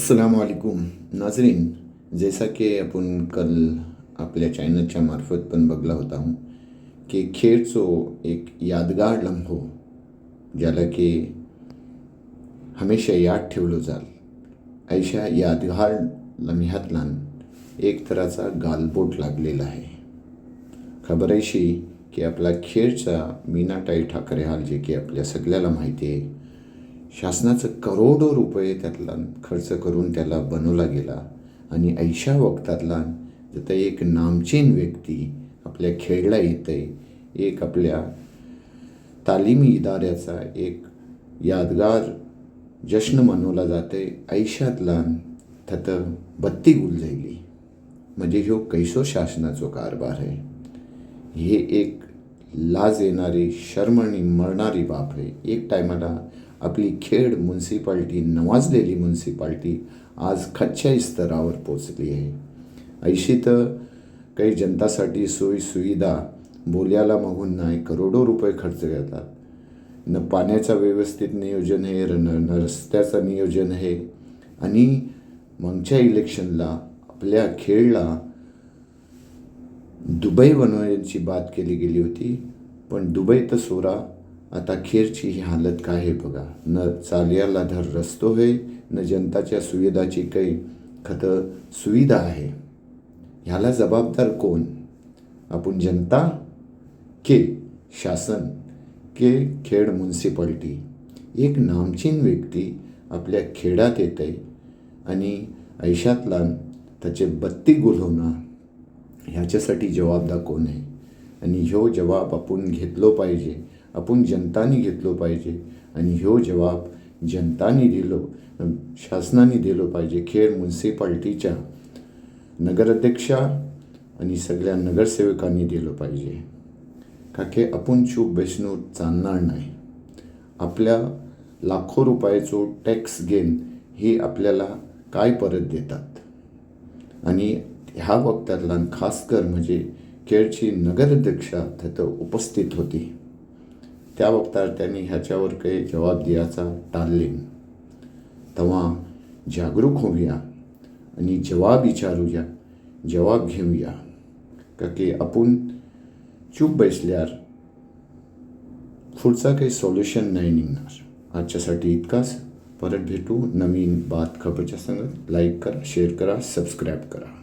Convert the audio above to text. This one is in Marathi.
अस्सलाम वालेकुम नाजरीन, जैसा कि आपण कल आपल्या चॅनलच्या मार्फत पण बघला होता हूँ की खेळचो एक यादगार लम्हो ज्याला की हमेशा याद ठेवलो जाल ऐशा यादगार लम्ह्यातलान एक तराचा गालबोट लागलेला आहे. खबर अशी की आपला खेळचा मीनाताई ठाकरे हाल जे की आपल्या सगळ्याला माहिती आहे, शासनाचं करोडो रुपये त्यातला खर्च करून त्याला बनवला गेला आणि ऐशा वक्तातला जत एक नामचीन व्यक्ती आपल्या खेळला येते, एक आपल्या तालीमी इदाऱ्याचा एक यादगार जश्न मनवला जाते. ऐशातला थत बत्ती गुलजैली म्हणजे ह्यो कैसो शासनाचो कारभार आहे. हे एक लाज येणारी शर्मणी मरणारी बाप आहे. एक टायमाला आपली खेड म्युन्सिपाल्टी नवाजलेली म्युन्सिपाल्टी आज खच्च्या स्तरावर पोचली आहे. ऐशी तर काही जनतासाठी सोयीसुविधा बोल्याला मागून नाही करोडो रुपये खर्च घेतात. न पाण्याचं व्यवस्थित नियोजन आहे, न रस्त्याचं नियोजन आहे. आणि मागच्या इलेक्शनला आपल्या खेळला दुबई बनवण्याची बात केली गेली होती, पण दुबई तर सोरा, आता खेळची ही हालत काय आहे बघा. न चालयाला धर रस्तो आहे, न जनताच्या सुविधाची काही सुविधा आहे. ह्याला जबाबदार कोण? आपण जनता के शासन के खेड म्युन्सिपाल्टी? एक नामचीन व्यक्ती आपल्या खेडात येते आणि ऐशातला त्याचे बत्ती गुलवणं ह्याच्यासाठी जबाबदार कोण आहे? आणि ह्यो जबाब आपण घेतलो पाहिजे, आपण जनतानी घेतलो पाहिजे. आणि ह्यो जबाब जनतानी दिलो, शासनाने दिलो पाहिजे. खेड म्युन्सिपाल्टीच्या नगराध्यक्षा आणि सगळ्या नगरसेवकांनी दिलो पाहिजे. का की आपण चूप बसणं चालणार नाही. आपल्या लाखो रुपयाचो टॅक्स घेऊन ही आपल्याला काय परत देतात? आणि ह्या वक्तातला खासकर म्हणजे खेडची नगराध्यक्षा तिथं उपस्थित होती. त्या वक्तावर त्यांनी ह्याच्यावर काही जबाब द्यायचा टाळले. तेव्हा जागरूक होऊया आणि जबाब विचारूया, जबाब घेऊया. का की आपण चूप बसल्यावर पुढचा काही सोल्युशन नाही निघणार. आजच्यासाठी इतकाच. परत भेटू नवीन बात खबरच्या संगत. लाईक करा, शेअर करा, सबस्क्राईब करा.